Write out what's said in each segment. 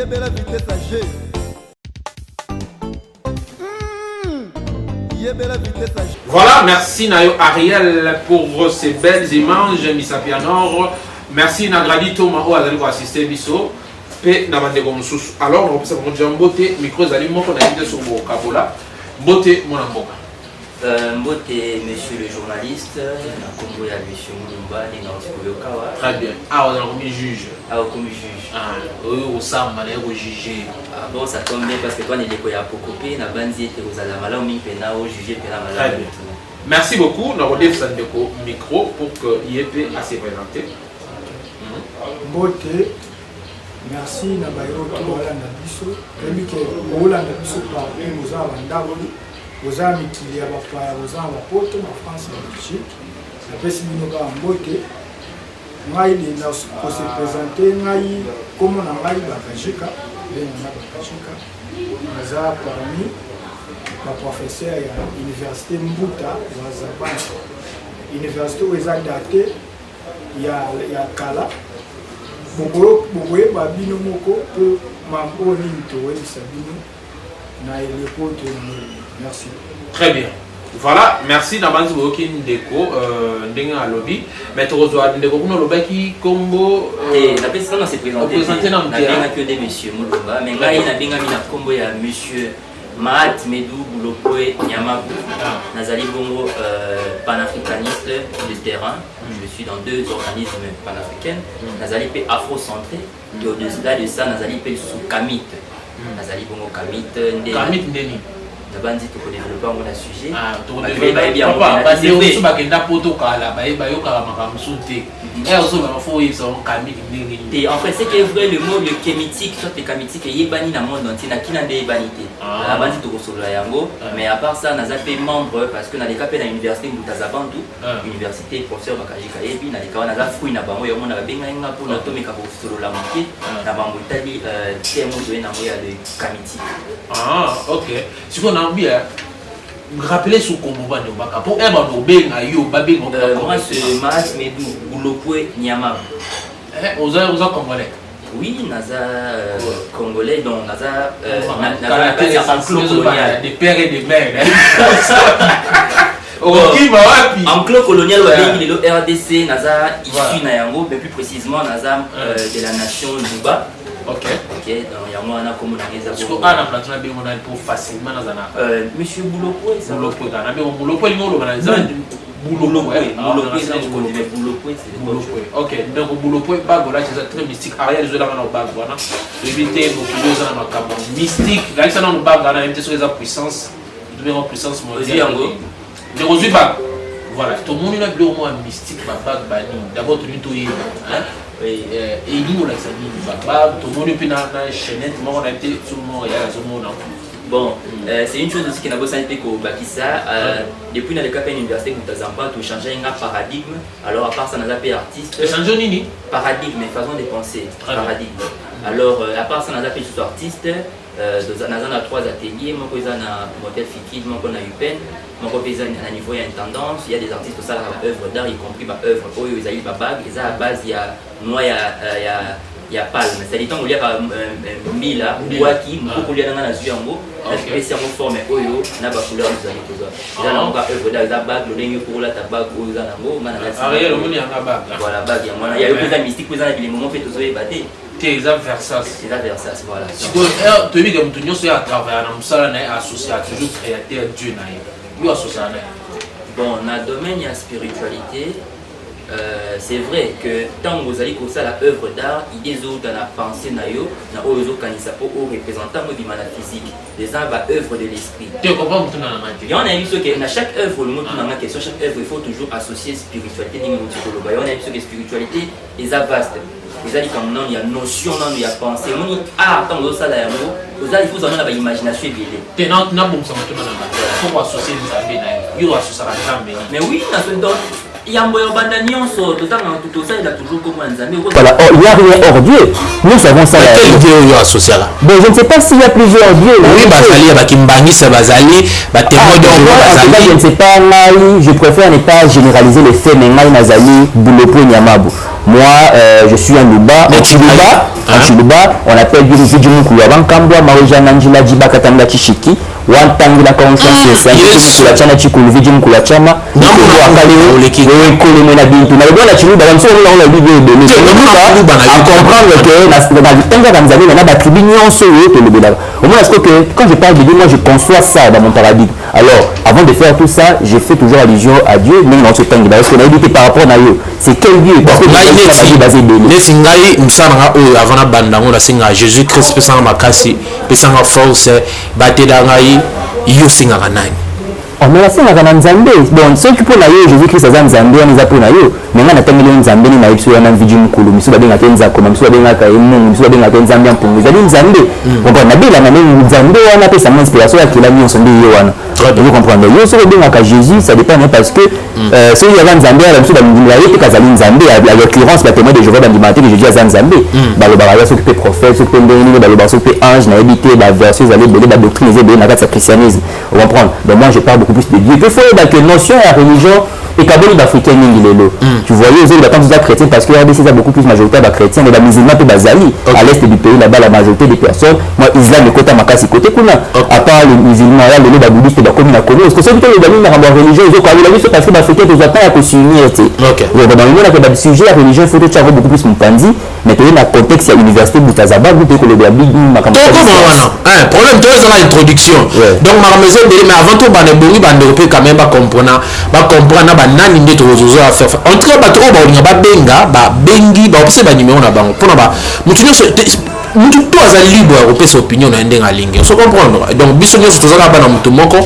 Belle vitesse à G. Voilà, merci Nayo Ariel pour ces belles images, Missa Pianor. Merci Nagradi Thomas ou Azali pour assister Bisso. Et Namande Gomsous. Alors, on peut savoir que Mbote, micro Zali, moi, on a été sur mon Kabola. Mbote, mon amboka. Mbote, monsieur le journaliste, na Congo ya monsieur Mulumba, et dans le Très bien. Ah, on a commis juge. Ah, comme juge. Ah, au Sam, on a jugé. Ah bon, ça tombe bien parce que toi, on est des koya pokopé, na banzi et aux alamala, on pena au jugé pena malade. Très bien. Merci beaucoup. Nous avons défendu le micro pour qu'il ait à se présenter. Mbote, merci na bayo to Olanda biso. Rebi ke Olanda biso par nous a bandaboli. Aux amis qui y a aux amis poto en France et en Belgique. Après si nous va Mbote, moi il est là pour se présenter, comme on a mal Bakajika, bien on a Bakajika. Nous a parmi la professeure à l'université Mbuta, Wazabana. Université où ils ont daté, il y a Kala. Boboye babino moko peu mambo ni mtowe sabino na elekote merci. Très bien. Voilà, merci Nabanzi Bokin Ndeko Ndenga lobby. Mais tu reçois Ndeko pour le baki combo et la personne s'est présentée dans le terrain que des monsieur Mulumba mais là il a bien mis la combo ya monsieur Mahat Medou Boulopoe Nyamabu. Nazali Bongo panafricaniste de terrain. Je suis dans 2 organismes panafricains. Nazali P afro-centré. Et au-delà de ça, Nazali P sous Kamit. Nazali Bongo Kamit. Kamit Ndeni. Nabanzi tu peux développer un sujet. Ah, tu peux développer bien. Papa, parce que tu vas kenda poto kala, bayo kala makamsute. Et aussi il faut ils sont Kamit Ndeni. Et en fait, c'est que vrai le mot le kémitique, soit le kémitique est bani dans le monde entier, na kina de banité. Nabanzi tu resolo yango, mais à part ça, Nazali membre parce que na les capé dans l'université Mutazabantu, université professeur Bakajika et puis na les kawa Nazali fruit na bango yomo na benga nga pour na tomeka pour solo la moitié, na bango Italie terme de na moya de kémitique. Ah, OK. Si on a envie rappeler sous combo ba ndobaka pour eba do benga yo ba benga moi c'est Mahat Medou Boulopoe Nyamabu. Oza congolais. Oui, Naza congolais, donc Naza des pères et des mères. Enclos colonial le RDC, Naza issu Nayango, mais plus précisément Naza de la nation Duba. Ok. Ok, donc il y a moi comme on a des parce qu'on a plateau na bien on pour facilement Nazana. Monsieur Boulopoe, ça. Boulopoe, na bien Boulopoe le mot Boulopoe, ok, donc Boulopoe, Bagola, c'est très mystique. Ariel, je l'ai dans le bag, voilà. Éviter beaucoup de choses dans ma caméra. Mystique, là, c'est dans le bag, là, même sur les puissances, de en puissance mondiale. De Rosu Bag. Voilà, tout le monde a bien au moins mystique, bag, bani. D'abord, tu lui et nous, là, ça dit, bag, tout le monde est dans la chaînette, moi, on a été tout le monde, il y a tout le monde. Bon, c'est une chose aussi qui n'a pas été qu'au Bakissa. Depuis le cap à l'université de Moutazamba, tu changes un paradigme. Alors, à part ça, on a appelé artiste. C'est un nini paradigme, façon de penser. Paradigme. Alors, à part ça, on a appelé artiste. On a 3 ateliers. Moi, on a un modèle fictif, moi, on a UPEN. Moi, on a un niveau, il y a une tendance. Il y a des artistes qui ont œuvre d'art, y compris œuvre. Ils ont une bague. Et à la base, il y a moi, il y a palme. C'est des temps où il y a Mila, Waki, beaucoup de gens dans la Zuyango. Spécialement formé Oyo, n'a pas couleur de Zani Toza. Il y a encore œuvre d'art, la bague, le lingue pour la tabac, ou Zanango, Ariel, on y a la bague. Voilà, bague. Il y a eu des mystiques, vous avez les moments fait tous les bâtés. C'est ça, Versas. C'est ça, Versas, voilà. Tu dis que nous sommes à travers un salon associé, toujours créateur Dieu. Nous associés. Bon, dans le domaine de la spiritualité, c'est vrai que tant que vous allez comme ça l'œuvre d'art, il y a des autres dans la pensée, dans les autres représentants de la physique, les gens va œuvre de l'esprit. Tu comprends tout dans la main. Et on a vu que dans chaque œuvre, le mot dans la question, chaque œuvre, il faut toujours associer spiritualité et psychologie. On a vu que spiritualité est vaste. Vous allez comme non, il y a notion, non, il y a pensée. On ah, tant que ça là, vous allez vous en avoir l'imagination éveillée. Tu n'as pas besoin de tout dans la main. Il faut associer les amis, il faut associer la jambe. Mais oui, dans ce don. Voilà, il n'y a rien hors Dieu. Nous savons ça. Quel Dieu est associé là? Bon, je ne sais pas s'il y a plusieurs dieux. Oui, je ne sais pas, je préfère ne pas généraliser les faits, mais Nazali, Boulopo, Nyamabu. Moi, je suis un Luba. En Chiluba, on appelle Dieu Vidimuku. Avant Kambwa, Maroja Nanjila, Djiba Katanga Chishiki. One la conscience la chana chikulu vijim kula chama nako akale le kole na bintu na bona chilu ba mso la bible de le comprendre que na tanga Tanzanie na ba tribu nyonso yo to le bela au moins est-ce que quand je parle de Dieu moi je conçois ça dans mon paradigme. Alors avant de faire tout ça je fais toujours allusion à Dieu mais dans ce temps parce que on a dit par rapport à eux c'est quel Dieu parce que c'est basé de les singai msana avant na banda ngona singa Jésus Christ pesanga makasi pesanga force bateda ngai yo singaka nani on a singaka na nzambe bon ceux qui pour na yo Jésus Christ aza nzambe on za pour na yo mais ngana tangeli nzambe ni na ipso na vidi mukulu miso babenga kenza koma miso babenga ka emu miso babenga kenza nzambe mpungu zali nzambe on na bila na nzambe wana pesa inspiration ya kila nyo sonde yo wana vous comprenez yo so babenga ka Jésus ça dépend parce que ceux qui avaient nzambe la miso babenga yo ka zali nzambe à l'occurrence ba témoin de Jéhovah bandimate que Jésus aza nzambe ba lo ba s'occuper prophète s'occuper ndeni ba lo ba s'occuper ange na habité ba verset zali belé ba doctrine zali na ka christianisme vous comprenez donc moi je parle beaucoup plus de Dieu que faut que notion la religion et kaboli d'africain ningi lelo tu voyais aux autres quand vous êtes chrétien parce que RDC a beaucoup plus majoritaire de chrétiens mais les musulmans peu bazali à l'est du pays là-bas la majorité des personnes moi islam le côté makasi côté kuna à part les musulmans là les bouddhistes de commune à commune parce que c'est plutôt les amis dans la religion ils ont quand la vie parce que l'africain tu attends à s'unir tu dans le monde là que sujet la religion faut tu avoir beaucoup plus mpandi mais tu es dans contexte à l'université Boutazaba vous peut que le big makamba problème tu es dans l'introduction donc ma maison mais avant tout bande bongi bande européen quand même pas comprendre nani nde tozozo a faire en tout cas ba trop ba olinga ba benga ba bengi ba opese ba numéro na bango pona ba mutu to aza libre opesa opinion na ndenga lingi on se comprendre donc biso nyonso tozaka bana mutu moko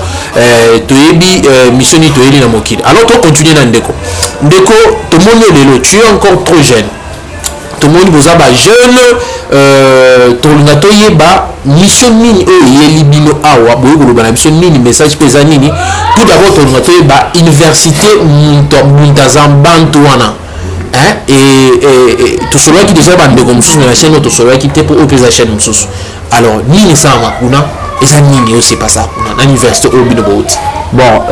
toyebi mission ni toyeli na mokili alors to continuer na ndeko tomoni lelo tu es encore trop jeune tomoni boza ba jeune tolinga toyeba mission nini oyeli bino awa boye koloba na mission nini message pesa nini tout d'abord tolinga toyeba université Muntazambantu wana et tosololaki déjà bandeko mosusu na chaîne tosololaki te mpo oyo mpeza chaîne mosusu alors nini esalama kuna eza nini oyo sepasa kuna na université oyo bino bouti bon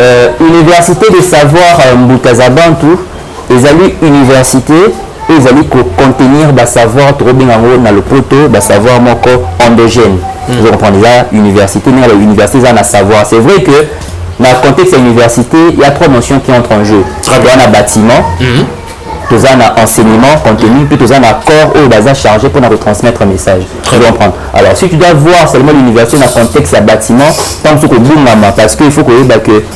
université de savoir Muntazambantu ezali université ils allaient contenir le savoir trop bien dans le proto le savoir moko endogène vous comprenez déjà université mais l'université ça na savoir c'est vrai que dans le contexte de l'université il y a trois notions qui entrent en jeu il y a bâtiment tout ça na enseignement contenu puis tout ça na corps où ils sont chargés pour retransmettre un message tu comprends alors si tu dois voir seulement l'université dans le contexte de bâtiment tant que parce qu'il faut que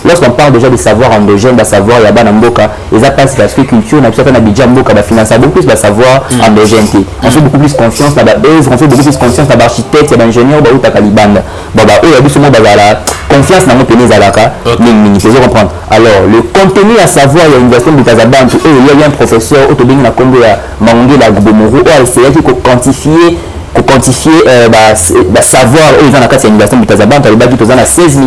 lorsqu'on parle déjà de savoir endogène de savoir il y a bana mboka et ça passe parce que culture n'a pas d'abidjan mboka ba finance beaucoup plus de savoir endogène on fait beaucoup plus confiance dans la œuvre on fait beaucoup plus confiance dans l'architecte et l'ingénieur ba uta kalibanda bon bah eux ils sont dans la confiance dans nos pays zalaka mais il faut comprendre alors le contenu à savoir il y a une université de Muntazambantu il y a un professeur autobéni na kombo ya Mangela Gubomuru a essayé de quantifier savoir où ils ont la carte de l'université de Muntazambantu ils ont 16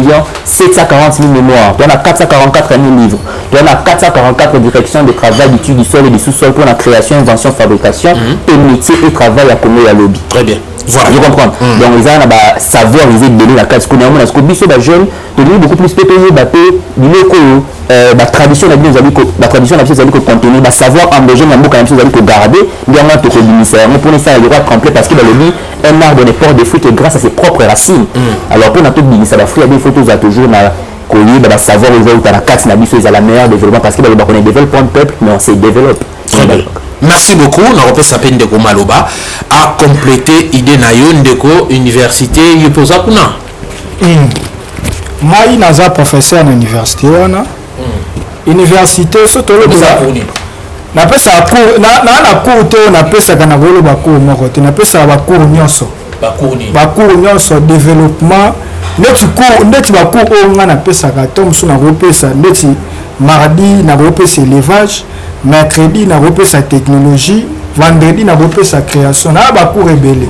740 000 mémoires tu as 444 000 livres tu as 444 directions de travail d'études du sol et du sous-sol pour la création, invention, fabrication et métier et travail à Congo et à lobby très bien voilà je comprends donc ils ont savoir ils ont donné la carte qu'on a parce que biso ba jeune tu lis beaucoup plus PPE baté biloko la tradition la tradition la chose contenir ba savoir endogène na mboka na chose ko garder bien moi to ko ministère mais pour ça il y aura complet parce que dans le lit un arbre ne porte des fruits que grâce à ses propres racines alors pour na tout ministère la fruit des photos a toujours na koyi ba savoir ils ont la carte na biso ils a la meilleure développement parce que ba on développe un peuple mais on se développe merci beaucoup na repesa peine de Maloba à compléter idée na yo ndeko université yopoza kuna moi naza professeur à l'université wana université surtout le na pesa cours na cours to na pesa kana volo ba cours moko te na pesa ba cours nyonso ba cours nyonso développement neti ba cours o nga na pesa ka to musu na repesa neti mardi na repesa élevage mercredi na repesa technologie vendredi na repesa création na ba cours rebelle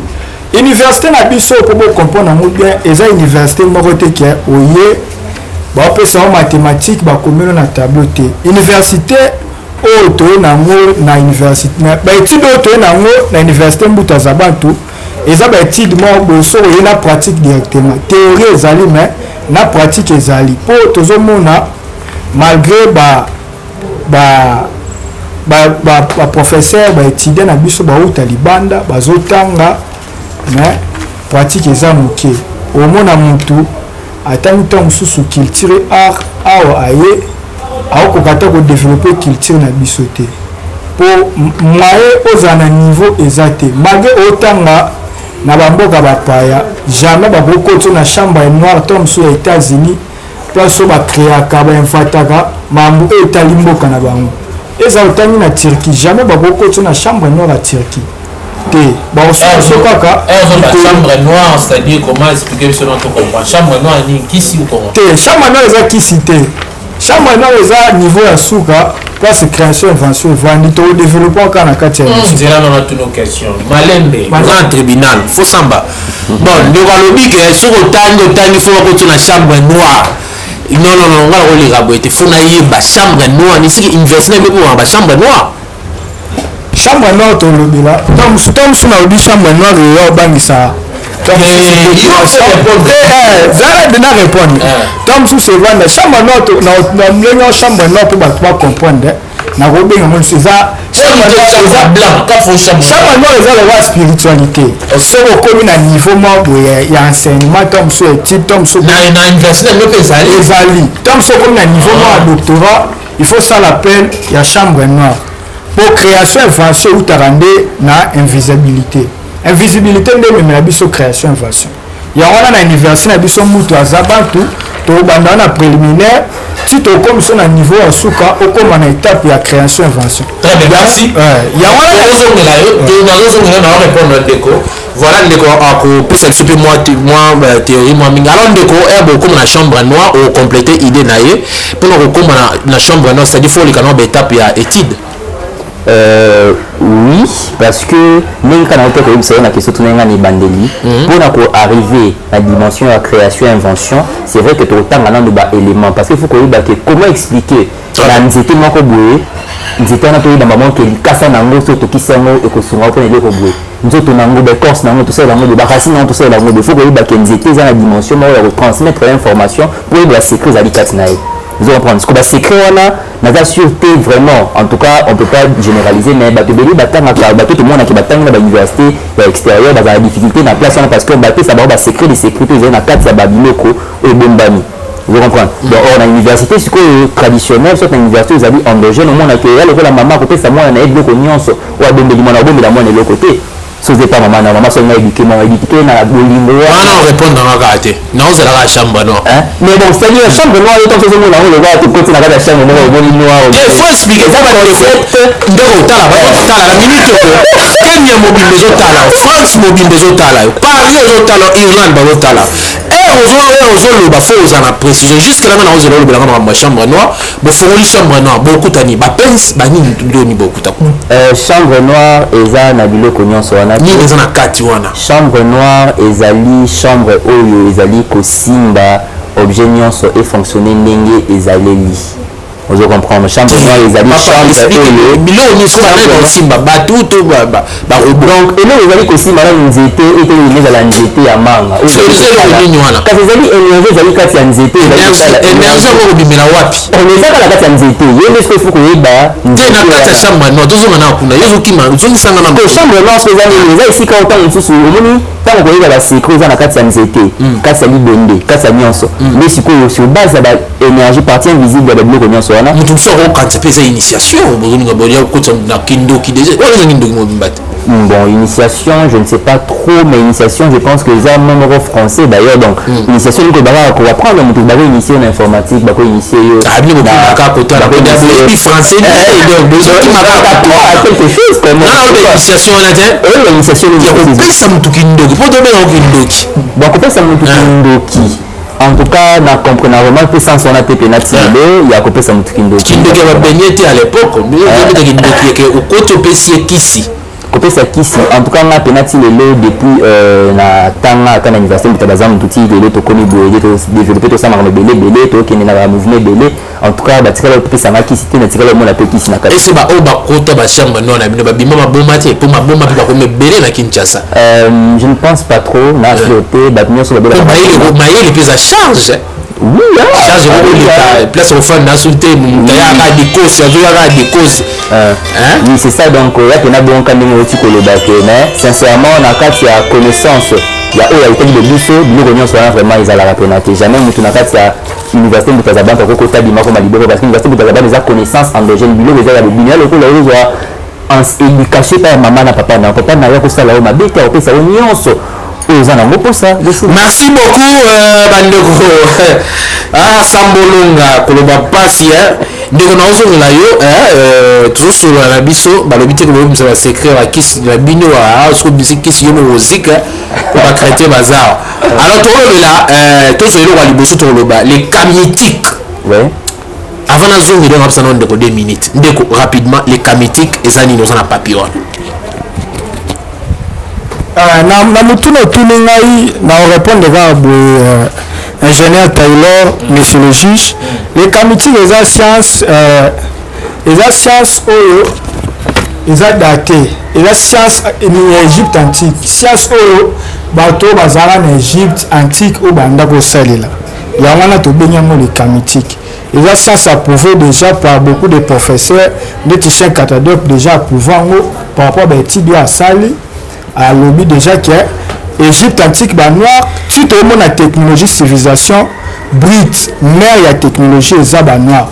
université na biso pour comprendre bien eza université moko te ki oye ba pesa en mathématiques ba commune na tableau te université auto na université ba étude auto na université Mbuta Zabantu eza ba étude mo boso et la pratique directement théorie ezali mais na pratique ezali po tozomona malgré professeur ba étudiant na biso ba uta libanda bazotanga mais pratique eza moke omona mutu atangi ntango mosusu culture art awa aye aokokata kodévelopper culture na biso te po moye ozala na niveau eza te malgré otanga na bamboka bapaya jamais bakokoti na chambre noire to mosusu ya États-Unis place oyo bakreaka bainfataka mambo oyo etali mboka na bango eza otangi na Turquie jamais bakokoti na chambre noire ya Turquie te baososo kaka chambre noire c'est-à-dire comment expliquer ce dont on comprend chambre noire ni kisi ou comment te chambre noire eza kisi te chambre noire eza niveau ya suka place création invention evandi to développement kaka na kati ya nzela na tuno question malembe grand tribunal fo samba bon ndeko alobi ke soki otangi fo bakoti na chambre noire non ngala koleka boye te fo nayeba chambre noire ni siki université mpe mpo ba chambre noire chambre noire tolobela tom mosu na lobi chambre noire eyo obangisa zala dena répondre tom mosusu evanda chambre noire na ndenge o chambre noire mpo bato bacomprendre nakobenga mo mosusu eza chambre noire eza lokola spiritualité soki okomi na niveau moko boye ya enseignement tom mosusu étude tom mosusu na université mpe ezali tom mosusu okomi na niveau moko ya doctorat il faut ça l'appel ya chambre noire pour création invention outaka nde na invisibilité nde ememela biso création invention yango wana na université na biso mutu aza bantu tobanda na préliminaire ti tokomi so na niveau ya suka okoma na étape ya création invention yango nazozongela na orépondre ndeko voilà ndeko akopesa biso mpe mwa théorie mwa mingi alors ndeko ebe okoma na chambre noire okomplete idée na ye mpona kokoma na chambre noire c'est-à-dire fo oleka na baétape ya étude oui, parce que même quand on a une question pour arriver à la dimension de la création et invention, c'est vrai que tu as autant de éléments. Parce qu'il faut qu'on ait comment expliquer la nzete moko boye, nzete na toyi dans que kasa nango so to kisango et ko sunga ko nele ko boye. Nzoto nango be corse nango to ça nango de bakasi nango to ça nango de faut qu'on ait que nzete za la dimension mo ya transmettre l'information pour la sécurité habitat nae. Vous comprenez ce que c'est secret on a sûreté vraiment en tout cas on peut pas généraliser mais bato beli batanga bato tout le monde qui batanga na université à extérieur dans la difficulté na place parce que bato ça ba secret de sécurité ils ont na kati ya babiloko et bombani vous comprenez donc on a une université c'est que traditionnelle soit une université ils ont endogène au monde accueillir le la maman côté ça moi na eblo ko nyonso ou abombeli mona bombela mona le côté so c'est pas maman so na éduquer na la bolingo non répondre dans la carte non c'est la chambre noire mais bon c'est la chambre noire et tant que on le voit tout côté la chambre noire bolingo il faut expliquer ça parce que ndeko tala la minute ko Kenya mobile zotala France mobile zotala Paris zotala Irlande bazotala ozoloba fo oza na précision jusque là maintenant ozolobelanga na chambre noire bofongoli chambre noire bokutani bapense banini ndoni bokuta chambre noire eza na biloko nyonso wana nini eza na kati wana chambre noire ezali chambre oyo ezali kosimba objet nyonso efonctionne ndenge ezaleli ozo comprendre chambre noire ezali chambre oyo biloko nyonso basimba bato to donc eloko ezali kosimba na nzete ete ezala nzete ya manga kasi ezali énergie ezali kati ya nzete énergie yango kobimela wapi ezaka na kati ya nzete ye nde soki efoko koyeba te na kati ya chambre noire tozonga na kuna yo ozokima ozongisanga na chambre noire so eza nini eza esika otango mosusu omoni ntango koyeba basekret eza na kati ya nzete kati ya libende kati ya nyonso nde sikoyo sur base ya baénergie partie invisible ya babiloko nyonso wana moto mosusu akokanisa mpe eza initiation bozoninga bolia kokota na kindoki déjà oyo eza kindoki mobimba te bon initiation je ne sais pas trop mais initiation je pense que eza membre français d'ailleurs donc initiation niko baka ko apprendre moto bako initier na informatique bako initier yo abili mo ka kota la bi français donc quelque chose comme initiation là et l'initiation ni pesa moto kindoki po dobe na kindoki bon ko pesa moto kindoki en tout cas na comprendre vraiment que sans son app penalty il y a kopesa moto kindoki kindoki ba benyete à l'époque mais kindoki ke okoto pesi kisi kopesa kisi en tout cas nga penati lelo depuis na tanga kana université mutabazam tuti lelo to komi boye to développer to sama belé to kene na mouvement belé en tout cas batikala kopesa nga kisi te na tikala mona pe kisi na kati esi ba o ba kota ba chambre non na bino ba bima maboma te po maboma pe ba ko belé na Kinshasa je ne pense pas trop na floté ba nyoso ba belé maïle pesa charge oui charge ko place au fan na sunte mutaya ka dikosi azoya ka dikosi oui c'est ça donc ya pena bon quand ndenge oti koloba ke mais sincèrement na kati ya connaissance ya oyo ayitaki de biso biloko nyonso wana vraiment ezalaka pena te jamais mutu na kati ya université mutazabanta kokota bimako maliboko parce que université mutazabanta eza connaissance endogène biloko eza ya bobini ya lokola ozwa en éducation pa ya mama na papa na ya kosala oyo mabe te akopesa oyo nyonso merci beaucoup bandeko sambolonga koloba pasi ndeko na ozongela yo tozosolola na biso balobi te kolobimisa basecret bakisi na bino soki kisi yono ozika po bacrétien baza alors tokolobela tozwa eloko ya liboso tokoloba les camitiques avant nazongela nga bisana ndeko 2 minutes ndeko rapidement les camitiques eza nini oza na papier wana na mutuna otuni ngai na orépondre kaka boye ingénieur Taylor monsieur le juge les camitiques eza science oyo eza daté eza science ya Égypte antique science oyo bato bazala na Égypte antique oyo banda kosalela yango wana tobengi yango les camitiques eza science approuvée déjà par beaucoup de professeurs ndeti Cheikh Anta Diop déjà approuvé yango par rapport à baétude oyo asali alobi déjà que Égypte antique ba noir tu te montres la technologie civilisation brute mère ya technologie eza ba noir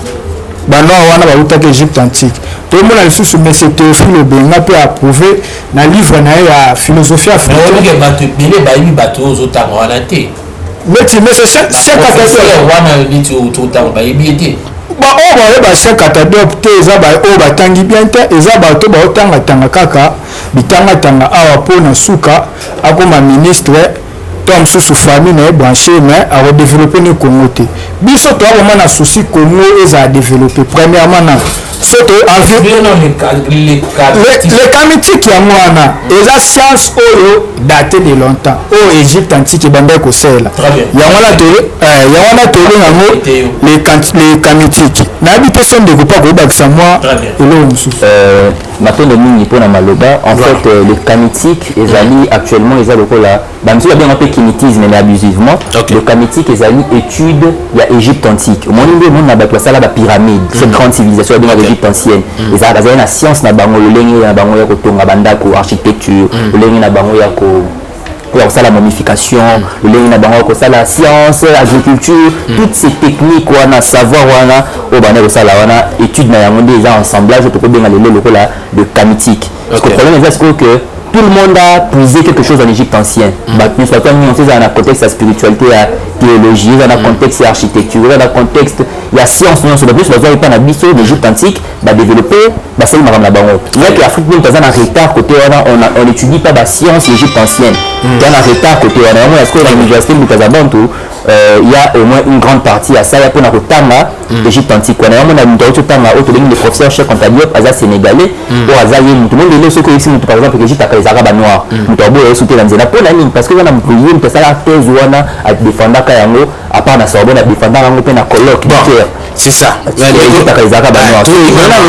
wana ba utaka Égypte antique to mona lisusu mais c'est Théophile Obenga pe approuvé na livre na ya philosophie africaine bato bele ba yibi bato ozotanga wana te mais c'est wana biti ototanga ba yibi te oyo bayeba Cheikh Anta Diop te eza oyo batangi bien te eza bato baotangatanga kaka bitangatanga awa mpo na suka akoma ministre to mosusu famille na ye branché mais akodéveloppe ne Congo te biso toakoma na souci Congo ezala développe premièrement na soto les camitiques yango wana eza science oyo daté de longtemps oyo Égypte antique ebandaki kosalela yango wana tobenga yango les camitiques nayebi te so ndeko mpa koyebakisa mwa eloko mosusu matondo mingi mpona maloba en fait les camitiques ezali actuellement eza lokola bamisu babenga mpe kimitisme mais abusivement le camitique ezali étude ya Égypte antique omoni nde omoni na bato basala bapyramide cette grande civilisation babengaka Égypte ancienne ezalaka zali na science na bango lolenge na bango ya kotonga bandako architecture lolenge na bango ya kosala momification lolenge na bango ya kosala science agriculture toutes ces techniques wana savoir wana oyo banda kosala wana étude na yango nde eza ensemblage tokobenga lelo lokola de camitique parce que le problème eza sikoyo que tout le monde a puisé quelque chose en Égypte ancien. Nous sommes dans un contexte de spiritualité, de théologie, dans un contexte d'architecture, dans un contexte de science. Nous sommes pas dans l'Égypte antique, développer, c'est le Maram Labango. Il y a que l'Afrique, nous sommes en retard côté, on n'étudie pas la science l'Égypte ancienne. On est en retard côté, est-ce que dans l'université de Kazabantou, il y a au moins une grande partie à ça, il y a pour l'Égypte antique. On a les professeurs Cheikh Anta Diop, Aza sénégalais, ou Aza Yémi. Tout le monde est là, ceux qui ici, par exemple, l'Égypte a les Arabes noirs. Nous avons sauté dans la pour la ligne, parce que on a employé, nous avons la thèse ou on a défendu Kayango, à part la Sorbonne, à défendre Kayango, puis on a colloque. C'est ça. l'Égypte a les Arabes noirs.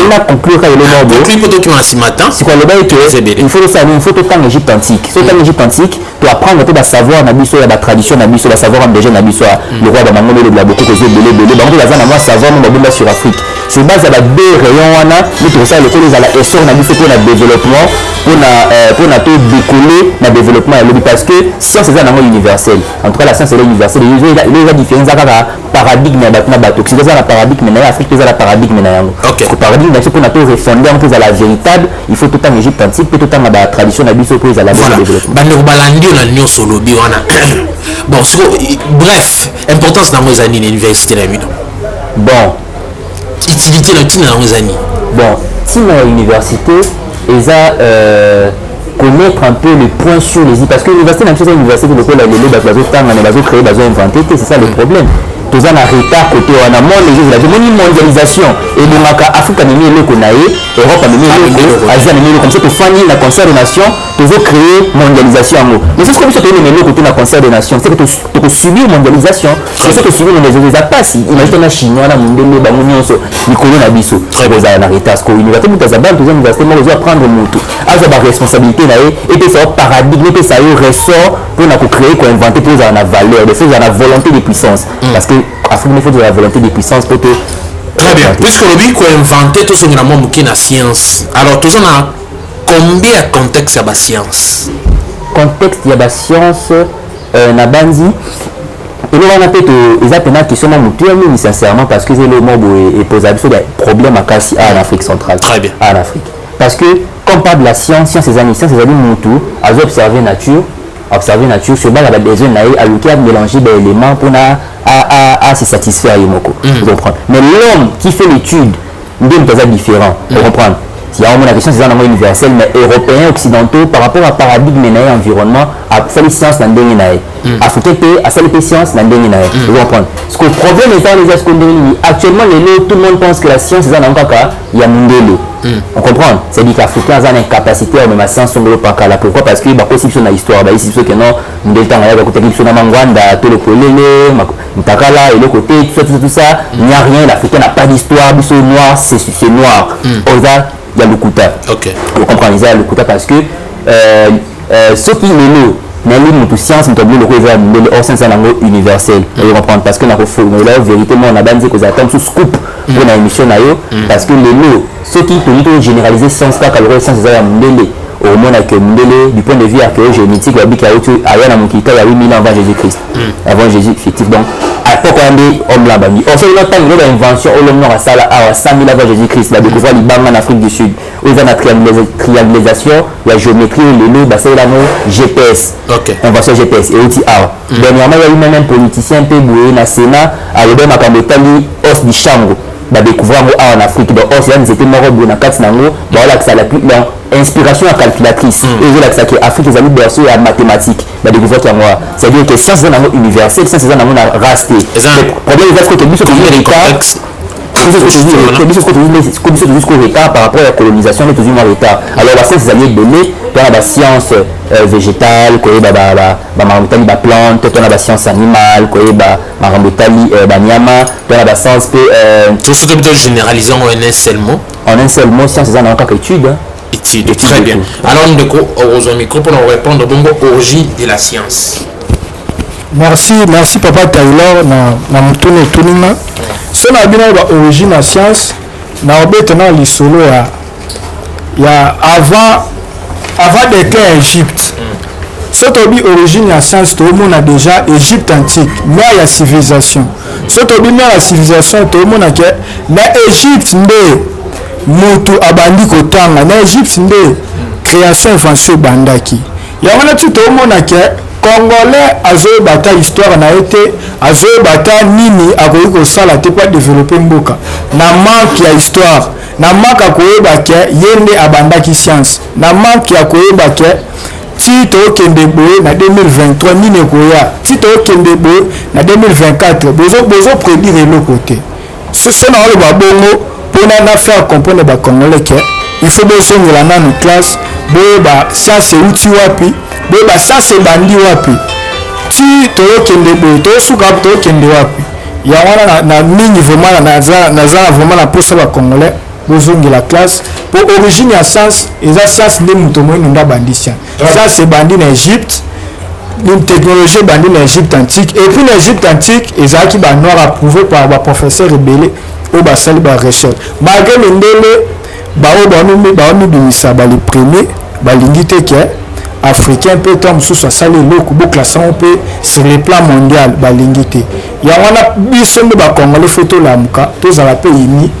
On a conclu qu'il y a le mot. Conclu pour toi qui m'as si matin. C'est quoi le bail que il faut ça, il faut tout le temps l'Égypte antique. Tout le temps l'Égypte antique, tu apprends un peu de savoir, nabiso, la tradition, nabiso, la savoir en déjà, nabiso, le roi de Mamon, le bla beaucoup causé, belé. Donc on a un savoir, on a sur Afrique. C'est base à la deux rayons, on a, nous tout ça, le coup à la essor, nabiso pour le développement, pour na tout décoller, na développement, parce que science c'est un amour universel. En tout cas la science est universelle. Il y a la différence avec paradigme na bato. Si vous avez un paradigme na Afrique, vous avez un paradigme na yango. Le paradigme c'est pour na tout refonder, on peut la véritable, il faut tout le temps l'Égypte antique, tout le temps la tradition nabiso pour la développement. Bande balandi on a nyo solo bi wana. Bon, bref, importance dans nos années l'université na bino. Bon, utilité na tina dans nos années. Bon, tina université eza connaître un peu les points sur les îles parce que l'université c'est une université de l'école les bazo tanga les bazo créer bazo inventer c'est ça le problème toza na retard côté wana monde les jeux moni mondialisation et bongaka Afrique mimi eloko na ye Europe mimi eloko Asie mimi eloko comme ça tofani na concert de nations tozo créer mondialisation yango mais c'est ce que biso toyeli melo côté na concert de nations c'est que to subir mondialisation c'est que subir mondialisation ça passe imagine na chinois na mondele bango nyonso nikolo na biso kozala na retard ko université mutazabana toza université mo ozo prendre mutu aza ba responsabilité na ye et puis ça paradigme et ça y ressort pour na créer ko inventer pour ça na valeur de faire la volonté de puissance parce que Afrique il faut de la volonté de puissance pour te très bien puisque le but ko inventer tout ce que na monde qui na science alors tout ça na combien de contexte ya ba science contexte ya ba science na banzi et nous on a peut exactement question na mutu mais sincèrement parce que c'est le mot et pose des problèmes à Kassi en Afrique centrale très bien en Afrique parce que quand on parle de la science ces amis mutu à observer nature sur base de la besoin à lequel mélanger des éléments pour à se satisfaire vous comprenez mais l'homme qui fait l'étude est différent vous comprenez si y a la question c'est un moment universel mais européens occidentaux par rapport à paradigme et environnement à faire les sciences dans le africain à faire les sciences dans le vous comprenez ce que le problème est dans les secondaires actuellement tout le monde pense que la science c'est un encore il y a mundele on comprend c'est-à-dire qu'Africains ont une capacité à même la science sur le pakala pourquoi parce que bah possible sur l'histoire bah ici c'est que non mundele temps il y a côté sur la mangwanda tout le kolele mtakala et le côté tout ça il n'y a rien l'Africain n'a pas d'histoire biso noir c'est noir il y a le Kuta. Ok. Vous comprenez ça, le Kuta parce que ce qui est le mais nous science nous avons le réserve au sein de universel vous comprenez parce que la vérité on a bandé que ça attend sous scoop pour la émission parce que les mots ce qui est généralisé science pas caloré science c'est un au moins que du point de vue archéogénétique il y a eu à mon kita il y a 8000 ans avant Jésus-Christ avant Jésus effectivement donc à l'époque homme là bani on fait une autre invention l'homme nord à ça à 5000 avant Jésus-Christ la découvert l'Iban en Afrique du Sud où il y a la triangulation la géométrie les lots bah c'est là GPS invention GPS et aussi dernièrement il y a eu même un politicien un peu boué na Sénat à l'obé makambotali os du chango bah découvrir en Afrique donc os là c'était mort au na quatre nango voilà que ça la plus inspiration à calculatrice et là que Afrique les amis berceau à mathématiques bah découvrir qu'il y a moi c'est à dire que science c'est un universel science c'est un race le problème est que tu jusqu'au retard par rapport à la colonisation mais toujours retard alors la science c'est alliés données dans la science végétale quoi bah marambotali bah plante dans la science animale quoi bah marambotali bah nyama dans la science tout ce que tu généralisons en un seul mot science c'est encore étude étude très bien alors nous au micro pour nous répondre bongo origine de la science merci papa Taylor na mutune tunima so na bino ba origine la science na obete na lisolo ya avant d'éclair Égypte so to bi origine la science to mona déjà Égypte antique mais ya civilisation so to bi la civilisation to mona ke na Égypte nde mutu abandi kotanga na Égypte nde création invention bandaki ya wana tu to mona ke Congolais azoyebata histoire na été azoyebata nini akoki kosala te po développer mboka na manque ya histoire na manque akoyeba ke ye nde abandaki science na manque ya koyeba ke ti tokende boye na 2023 nini ekoya ti tokende boye na 2024 bozo prédire eloko te so na oloba bongo mpona na faire comprendre bacongolais ke il faut bozongela nanu classe boyeba science euti wapi boyeba science ebandi wapi ti toyokende boye toyosuka wapi toyokende wapi ya wana na mingi vraiment naza vraiment na posa bacongolais bozongela classe po origine ya science eza science nde moto moyenu nde abandi science science ebandi na Égypte une technologie ebandi na Égypte antique et puis na Égypte antique ezalaki banoir approuvé par baprofesseur ebele oyo basali barecherche malgré mindele bao bamibimisa bali premier balingi te ke africain mpe to mosusu asali eloko boklassango mpe sur le plan mondial balingi te yango wana biso nde bacongolais fe tolamuka tozala mpe uni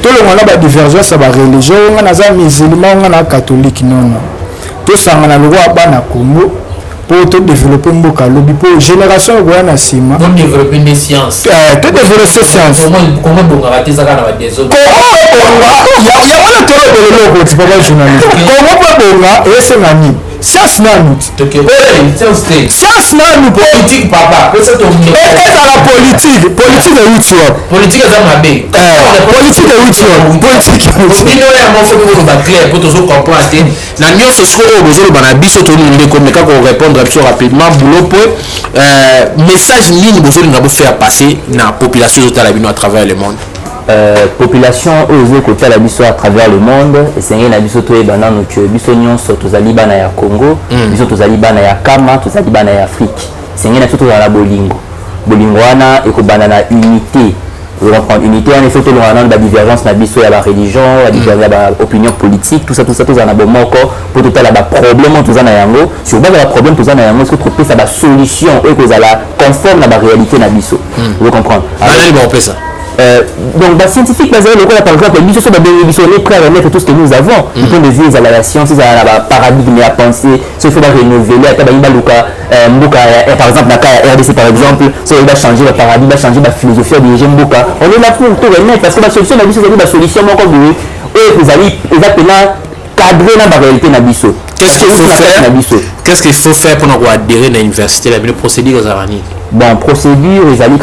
tolongana badivergence ya bareligion onga naza musulman onga na catholique nono tosangana lokwa bana Congo pour te développer mboka lobi pour génération ekoya na nsima to développer des sciences Congo ebongaka te ezaka na badésordre yango wana tolobela eloko ti papa journaliste Congo mpe ebonga esenga nini science nanu science nanu politique papa ezala politique euti wapi politique eza mabe politique euti wapi politique bino yango fo bino baclair po tozocomprendre te na nyonso siko oyo bozoloba na biso toni ndeko meka korépondre biso rapidement boulot po message nini bozolinga bofaire passer na population ezotala bino à travers le monde. Population oyo kotala biso à travers le monde esengeli na biso toyeba nano ke biso nyonso tozali bana ya Congo biso tozali bana ya Kama tozali bana ya Afrique esengeli na biso tozala na bolingo wana ekobanda na unité unité wana ifo tolonga nano badivergence na biso ya bareligion ya baopinion politique tout ça tozala na bomoko mpo totala baproblème oyo toza na yango sur base ya baproblème toza na yango soki topesa basolution oyo ekozala conforme na baréalité na biso vous comprendre donc scientifique par exemple on est prêt à remettre tout ce que nous avons du point de vue de la science la paradigme à penser il faut renouveler par exemple la RDC par exemple il va changer le paradigme va changer la philosophie de Mboka on est là pour tout remettre parce que la solution la solution encore vous allez cadrer dans la réalité na biso. Qu'est-ce qu'il faut faire pour adhérer à l'université la procédure bon procédure ils allaient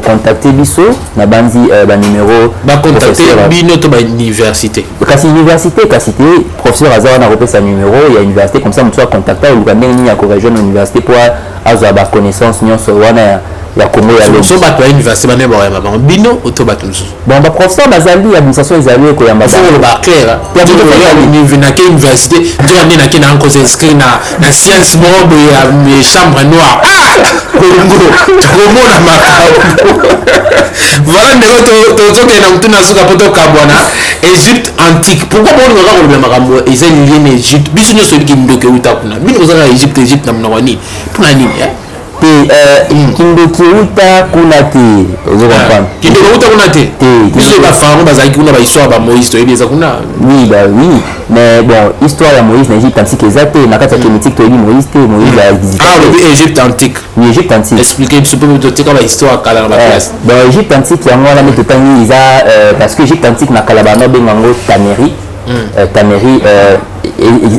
contacter biso na bandi numéro contacter bino to université kasi université kasi professeur Azar na repère sa numéro il y a université comme ça on soit contacter ou quand même ya ko rejoindre université pour avoir ba connaissance nyonso wana ya Congo ya lo so bato ya université bane ba ya ba bino to bato bon ba professeur bazali administration ezali ko yamba ba clair ya to na université to andi na kina encore s'inscrire na science mobo ya chambre noire komona makabo voilà ndeko tozokenda mutu na suka poto kabwana Égypte antique pourquoi bon ngaka kolobela makambo eza lié na Égypte biso nyonso ebiki ndoke uta kuna bino kozaka Égypte na mnowani puna nini kindoki uta kuna te ozokomprendre kindoki uta kuna te biso bafaro bazalaki kuna bahistoire ba Moïse toyebi eza kuna oui mais bon histoire ya Moïse na Égypte antique eza te na kati ya kémitique toyebi Moïse te Moïse a visité Égypte antique oui Égypte antique expliquer biso pe totika ba histoire kala na ba place bon Égypte antique yango wana meto tangi eza parce que Égypte antique na kala bana bengango Tamérie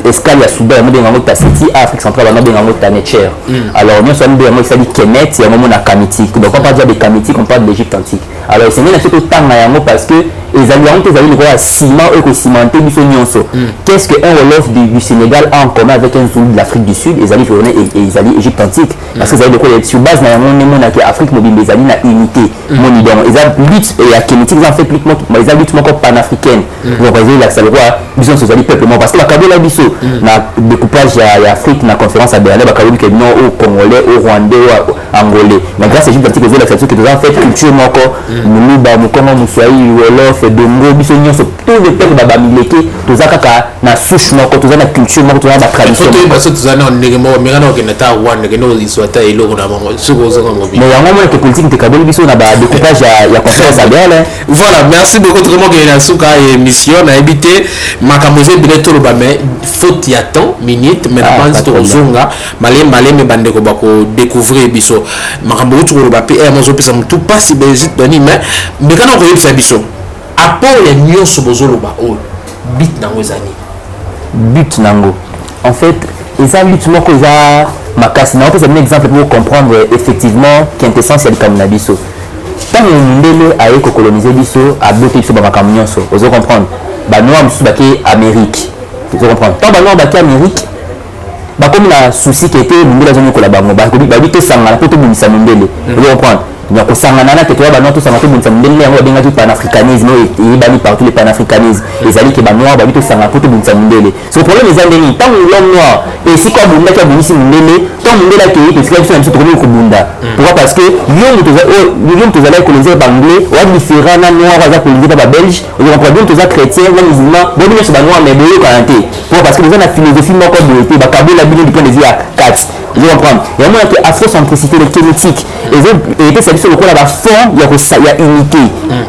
escale ya Soudan mo bengango Tassiti Afrique centrale bana bengango Tanécher alors nous sommes bengango ça dit Kemet ya mo na Kamitique donc on parle déjà de Kamitique on parle de l'Égypte antique alors c'est bien surtout tanga yango parce que les alliances le roi ciment et cimenté biso nyonso qu'est-ce que un Wolof du Sénégal a en commun avec un Zoulou de l'Afrique du Sud et ils allaient Égypte antique parce que ça de quoi sur base na yango na que Afrique mobile les alliés na unité moni donc ils ont lutte et à Kemetique ils ont fait plus mais ils ont lutte encore panafricaine donc ils là ça le roi biso ces alliés peuplement parce que la kabila biso na découpage ya Afrique na conférence à Berlin ba kabila que non au Congolais au Rwandais au Angolais donc grâce à Égypte antique ils ont l'acceptation que ils ont fait culture moko muluba mukongo muswahili Wolof dongo biso nyonso tout le peuple babamileke toza kaka na souche moko toza na culture moko toza na tradition moko parce que toza na ndenge moko mengana okenda ta Rwanda kendo iswata eloko na bango suko zo ngo bi mais yango mona que politique te kaboli biso na ba découpage ya conférence à Berlin voilà merci beaucoup tout le monde qui est suka émission na habité makamoze bileto lo ba mais faute ya temps minute mais na banzi to zonga malé bande ko bako découvrir biso makambo to lo ba pe mozo pesa mutu pasi bezit doni mais mekana ko yefsa biso apport ya nyonso bozoloba o bit nango ezali but nango en fait eza lutte moko eza makasi na opesa un exemple pour comprendre effectivement quintessence ya likambo na biso ntango mindele aye kokolonize biso abote biso bamakambo nyonso ozo comprendre banoir mosusu bake Amérique ozo comprendre ntango banoir bake Amérique bakomi na souci ke ete mindele azonyokola bango babi tosangana mpo tobundisa mindele ozo comprendre donc osangana na tete ba noto sangana to bunza ndenge yango bengaki panafricanisme et bani partout les panafricanisme les alliés que ba noir ba bito sangana to bunza ndele so problème les andeni tant l'homme noir et si quoi bunda ka bunisi ndele tant ndele ke parce que c'est tout ko bunda pourquoi parce que nous tous allés coloniser ba anglais ou différent na noir za coloniser ba belge on comprend tous za chrétien na musulman bon mais c'est ba noir mais boyo kanté pourquoi parce que nous avons la philosophie moko de ba kabila bino du point de vue à 4 je comprends il y a moins que afrocentricité le kémétique et ça sur le coup là bas fond il y a unité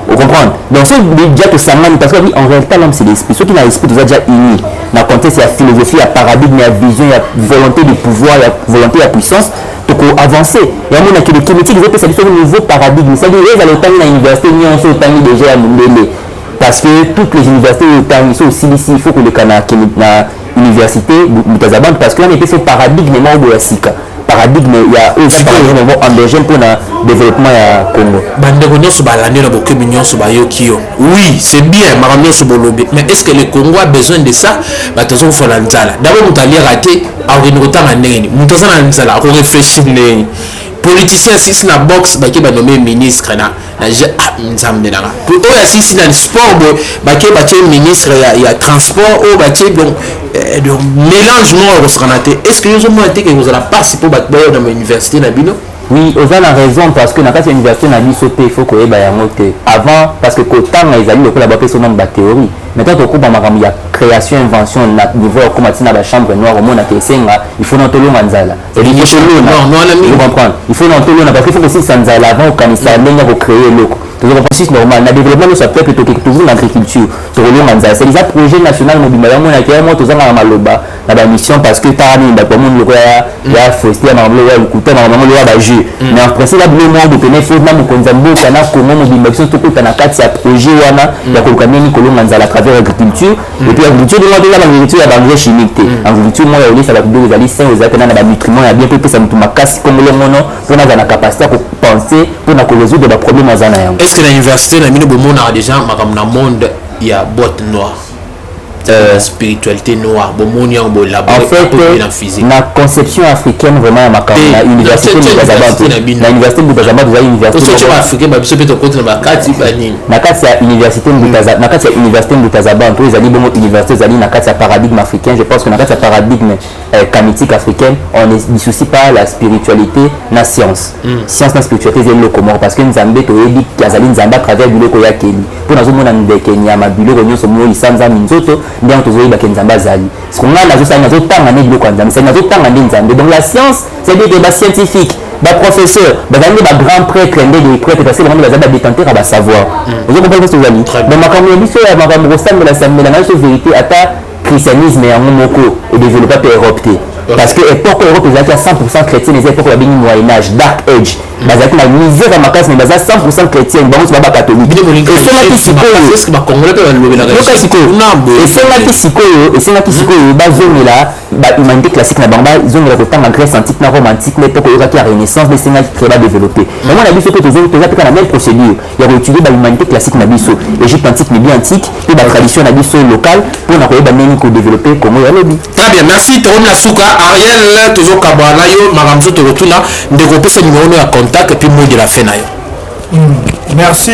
vous comprenez donc c'est déjà que ça manque parce que en réalité l'homme c'est l'esprit ceux qui n'a l'esprit déjà unis dans le contexte il y a philosophie il y a paradigme il y a vision il y a volonté de pouvoir il y a volonté il y a puissance donc avancer il y a moins que le kémétique ils ça sur un nouveau paradigme ça veut dire ils allaient à l'université ni en ce temps déjà à Mundele parce que toutes les universités ils sont aussi ici il faut que le Canada na université mutazaband parce que on est fait paradigme mo bo sika paradigme ya aussi paradigme endogène pour le développement ya Congo. Bande nyonso balandi na bokebi nyonso bayoki yo. Oui, c'est bien makambo nyonso bolobi, mais est-ce que le Congo a besoin de ça? Batazo fala nzala. D'abord mutali raté aurine kotanga ndenge. Mutazana nzala ko réfléchir ndenge. Politicien si na box baki ba nommé ministre na nzambe na. Pour eux si na sport baki ba ministre ya transport ou baki donc mélangement au scanate. Est-ce que vous avez que vous allez passer pour battre dans l'université na bino? Oui, vous avez raison parce que dans la université na biso il faut que avant parce que quand les amis le là son nombre de théorie. Maintenant au cours de la création invention na niveau comme na la chambre noire au monde il faut non tolo manzala. Et il faut non comprendre. Il faut non tolo parce qu'il faut aussi sanzala avant au canisa lenga pour créer le toujours un processus normal. Le développement de ce peuple est toujours l'agriculture. C'est déjà projet national mobile. On a créé tous en maloba dans la mission parce que t'as mis d'accord mon logo ya forestier na maloba le couteau na maloba ba jeu. Mais en principe là le monde de tenir faut na mukonzambo kana Congo mobile mission tout na kati ya projet wana ya kolukana ni kolonga nzala à travers l'agriculture et puis l'agriculture de l'agriculture ya bangé chimique. Agriculture moi ya ça va donner des sains aux atteindre na nutriments ya bien peu ça mutu makasi comme le mono pour na la capacité à penser pour na résoudre des problèmes dans zana yango. Est-ce que l'université na mino bomona a déjà makam na monde ya boîte noire? Spiritualité noire, bomoni en en fait, la conception africaine vraiment à l'université de la université de Butazaba, vous avez université africaine, bah peut être côté na kati bani. Na kati ya université de Butazaba, na kati ya université de Butazaba, entre les alliés bon université zali na kati ya paradigme africain, je pense que na kati ya paradigme kamitique africaine, on ne dissocie pas la spiritualité na science. Science na spiritualité c'est le commun parce que Nzambe to ebi kazali Nzamba à travers biloko ya Kenya. Pour nazo mona ndeke nyama biloko nyonso mo isanza minzoto bien toujours il Nzamba zali. Ce qu'on a nazo ça nazo tanga ne biloko Nzambe, c'est nazo tanga Nzambe. Donc la science, c'est des débats scientifiques. Ba professeur, ba grand prêtre, des prêtres parce que les gens ont détenteur à savoir. Vous comprenez ce que vous allez. Donc ma communauté ma ressemble la vérité à ta christianisme et en moko et développé par opté. Parce que l'époque Europe est à 100% chrétienne, les époques de Moyen Âge, Dark Age. Bazaki na misère à ma classe mais baza 100% chrétien, bon c'est pas catholique. Et c'est là qui sikoyo. Est-ce que ba congolais peut le lever la raison? Et c'est là qui sikoyo, et c'est là qui sikoyo ba zone là, ba humanité classique na bamba, zone là autant en Grèce antique na Rome antique, l'époque Europe qui a Renaissance, mais c'est là qui va développer. Mais moi la biso peut toujours la même procédure. Il y a étudier ba humanité classique na biso, Égypte antique, Libye antique, et ba tradition na biso locale pour na ko ba neni ko développer Congo ya lobi. Très bien, merci Tona Souka, Ariel toujours Kabwana yo maramzo to retourna ndeko ce numéro ya contact et puis moi de la fin. Merci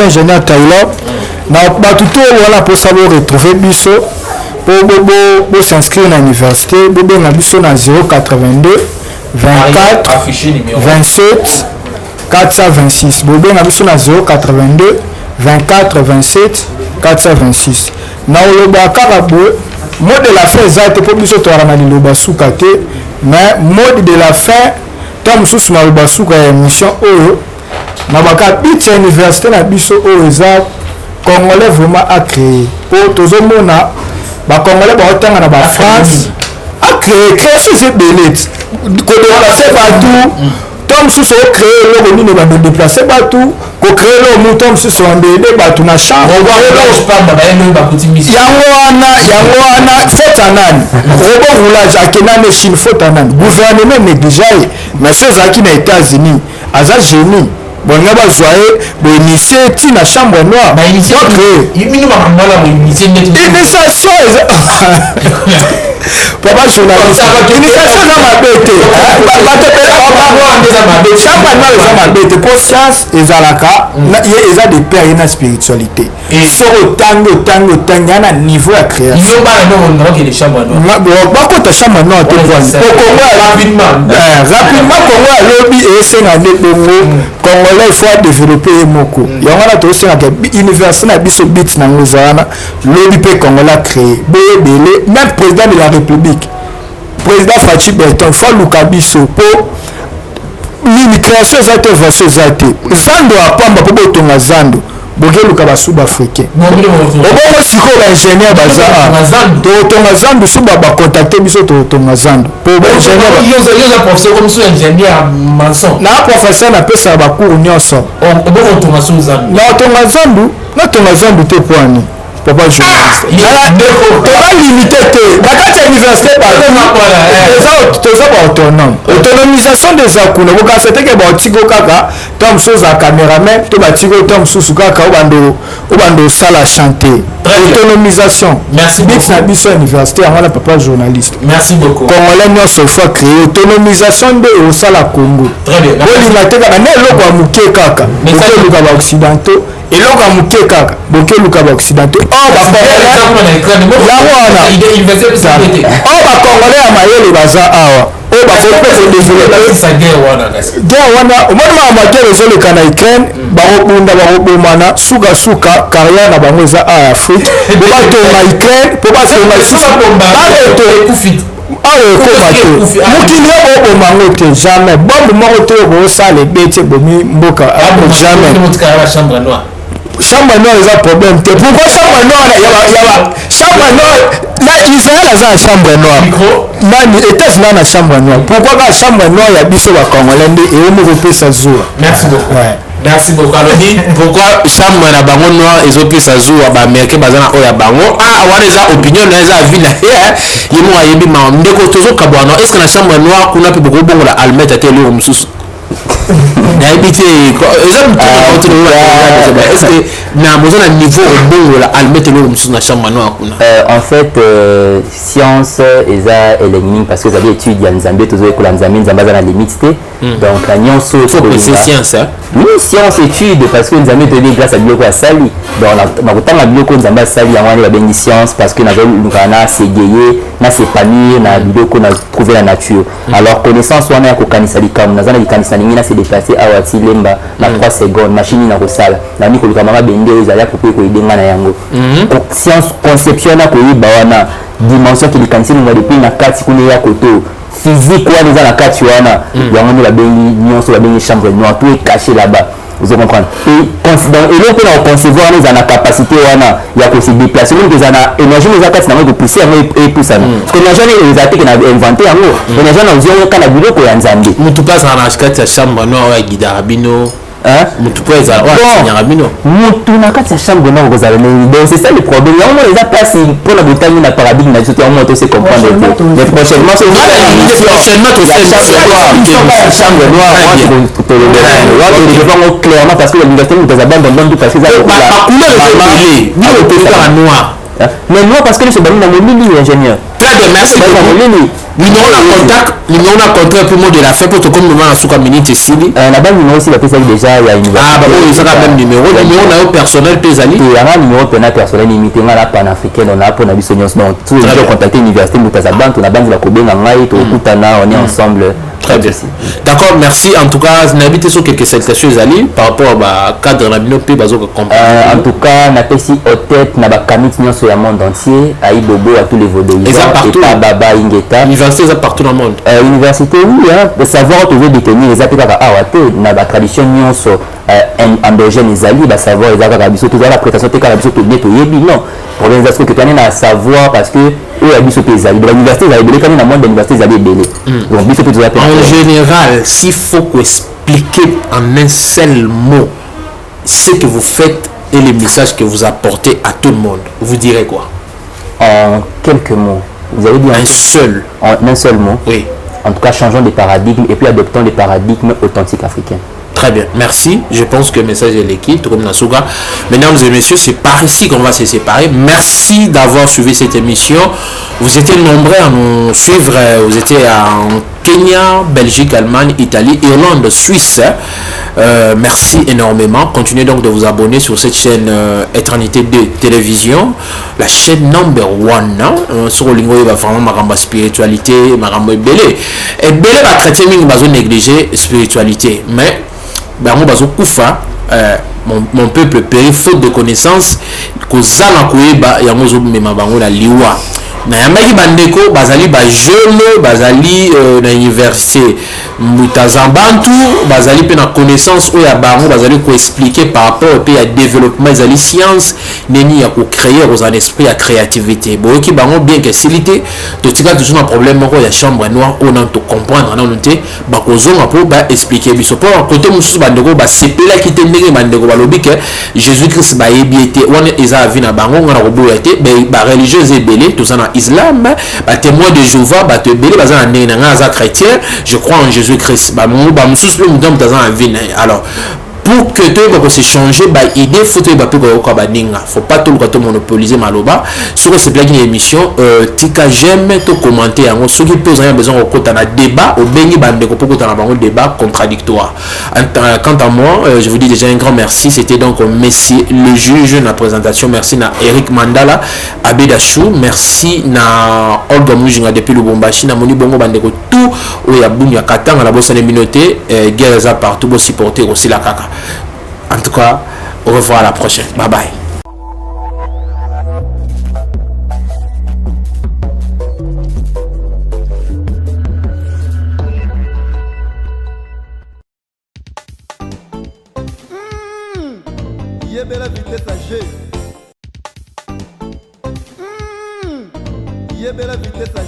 ingénieur Taylor. Na batuto voilà pour savoir retrouver biso pour s'inscrire à l'université, bobo na biso na 082 24 27 426. Bobo na biso na 082 24 27 426. Na oloba karabo mot de la fin exact pour biso to na liloba sukate mais mot de la fin tant sous na liloba suka émission oyo na bakapiti ya université na biso oyo eza congolais vraiment a créé po tozomona bacongolais baotanga na bafrance a créé création eza ebele kodeplace bato to mosusu ocréé eloko nini badéplace bato kocréé eloko mu to mosusu bandede bato na chambre yango wana fota nani robot roulage akendani chine fota nani gouvernement négligea ye mais so ezalaki na états-unis aza génie bonga bazwa ye boinitie ti na chambre noire initiation papa journaliste initiation eza mabe te chambre noire eza mabe te mpo science ezalaka ye eza de père ye na spiritualité soko otangi ana niveau ya création bakota chambre noire te rapidement Congo alobi esenga nde bongo congolais il faut développer ye moko yango wana tosengaka université na biso bit nango eza wana lobi mpe congolais créé boyebele même président de la république président Fachi Berton fa luka biso mpo nini création eza te version eza te zando apamba mpo botonga zando bokeluka basuba africain obongo sikoyo baingénieur baza totonga zando so bacontacte biso totonga zando po na professeur napesaka bacours nyonso natonga zandu te poani papa journaliste toza limité te na kati ya université toza baautonome autonomisation déjà kuna kokasa teke baotiko kaka to mosusu oza caméraman to batiko to mosusu kaka obando osala chanter autonomisation bit na biso ya université yango wana papa journaliste congolais nyonso fois créé autonomisation nde osala congo bolinga te kaka nde eloko ya moke kaka bokeluka baoccidentaux eloko ya moke kaka bokeluka baoccidentaux bacongolais ya mayele baza awa oyo guerre wana omoni makambo ya guerre ezoleka na ukraine bakobomana sukasuka carrière na bango eza awa ya afrique po batonga ukraine po batonga lisusu awa ekoma te mokili yo boboma yango te jamais bombe moko te bosala ebeti ebomi mboka jamais chambre noire eza problème te pourquoi chambre noire chambre noire na israel aza na chambre noire nani états-unis na chambre noire pourquoi ka chambre noire ya biso bacongolais nde eyomi kopesa zuwa merci beaucoup alodi pourquoi chambre na bango noir ezopesa zuwa baaméricain baza na oyo ya bango wana eza opinion na eza avis na ye moko ayebi ma ndeko tozokabwana noir est ce que na chambre noire kuna mpe bokobongola almete ate eloko mosusu nayebi te eza est-ce que na boza na niveau obongola almete eloko mosusu na chambre noire kuna en fait science eza elengi parce que ezali étude ya nzambe tozoyekola nzambe aza na limite te donc nyonso science oui science étude parce que nzambe toyebi grâce à biloko asali donc nakotanga biloko nzambe asali yango wana babengi science parce que nazoluka na segeye na s'épanouir na biloko na trouver la nature alors connaissance wana ya kokanisa likambo naza na likanisa ningi na se déplacer awa ti lemba na 3 secondes machine na kosala nani koluka mama bende oyo ezali apopo koyedenga na yango science conception na koyiba wana dimension kelikanisi ninga depuis na kati kuna ya koto physique wana eza na kati wana yango nde babengi nyonso babengi chambre noire tout est caché là-bas vous comprendre et eloko na oconcevoir wana eza na capacité wana ya kose déplacer même eza na énergie eza kati nango ekopousser yango epusana parce que énergie wana eza teke na inventer yango énergie na ozwi kaka na biloko ya nzambe mutu mpe azala na kati ya chambre noire oyo agidaka bino mutu mpe ezala oyo asinyaka bino mutu na kati ya chambre noire okozala nini donc c'est ça le problème yango mona eza place mpona botangi na paradigme na biso te yango mona tose comprendre te mais prochainement chambre noire tolobelanga clairement parce que l'université mutu aza bandondondo parce que noir mais noir parce que les sobani na molili ingénieur très bien merci beaucoup numéro na contact pour mot de la fin pour comme nous na suka minute esili na ba numéro aussi bapesaki déjà ya université ezaka même numéro na yo personnel mpe ezali yanga numéro pena personnel limité nga na panafricain on a mpona biso nyonso donc tout le contacter université mutu aza bantu na banzi bakobenga ngai tokutana on est ensemble. Très bien. D'accord, merci. En tout cas, n'habitez sur quelques salutations Ali par rapport à cadre la minopie bazo comprendre. En tout cas, n'a pas si au tête n'a pas camit sur le monde entier, à Ibobo à tous les vaudouilles. Et ça partout. Et Baba Ingeta. Université ça partout dans le monde. Université oui, hein. De savoir toujours détenir les applications à Awate, n'a pas tradition nyonso endogène les alliés, bah savoir les applications biso toujours la prétention te kana biso to bien to yebi non. Problème parce que tu connais à savoir parce que eux habitent au pays. De l'université ils allaient quand dans le monde de l'université ils allaient belé. Donc biso peut toujours en général, s'il faut expliquer en un seul mot ce que vous faites et les messages que vous apportez à tout le monde, vous direz quoi? En quelques mots. Vous avez dit un seul. En un seul mot. Oui. En tout cas, changeons des paradigmes et puis adoptons des paradigmes authentiques africains. Très bien, merci. Je pense que le message est l'équipe, comme Nasuga. Mesdames et messieurs, c'est par ici qu'on va se séparer. Merci d'avoir suivi cette émission. Vous étiez nombreux à nous suivre. Vous étiez en Kenya, Belgique, Allemagne, Italie, Irlande, Suisse. Merci énormément. Continuez donc de vous abonner sur cette chaîne Éternité de Télévision, la chaîne number 1 sur le lingo va vraiment maramba spiritualité, maramba belé. Et belé va traiter ming bazo négliger spiritualité, mais bango bazo kufa mon peuple périt faute de connaissances kozala koyeba yango zo mema bango la liwa. nayambaki bandeko bazali bajeune bazali na université Mutazambantu bazali pe na connaissance oyo ya bango bazali koexpliquer par rapport pe ya développement ezali science neni ya kocréer oza na esprit ya créativité boyoki bango bien que silité totika toujours na problème moko ya chambre noire oyo nano tocomprendre nano te bakozonga mpo baexpliquer biso mpo kote mosusu bandeko basepelaki te ndenge bandeko balobi ke jésus christ bayebi ete wana eza avi na bango nga na koboya te bareligieux eza ebele toza na islam batémoin de jéhovah bato ebele baza na ndenge na nga aza chrétien je crois en jésus christ bamosusu mpe moto moto aza na vi na ye alors pour que tu puisses s'échanger idée faut que tu faut pas tout le temps monopoliser maloba sur ce plan d'émission tika j'aime te commenter en ce qui peut avoir besoin de côté un débat au bengi bande ko pour un débat contradictoire. Quant à moi je vous dis déjà un grand merci, c'était donc Messi le juge na présentation, merci na Eric Mandala Abedachou, merci na Olga Mujinga depuis Lubumbashi na Moni Bongo bande ko tout ou ya bunya katanga la bossa les minauté guerre partout pour supporter aussi la kaka. En tout cas, au revoir à la prochaine. Bye bye. Yebela vitesse à G. Yebela vitesse à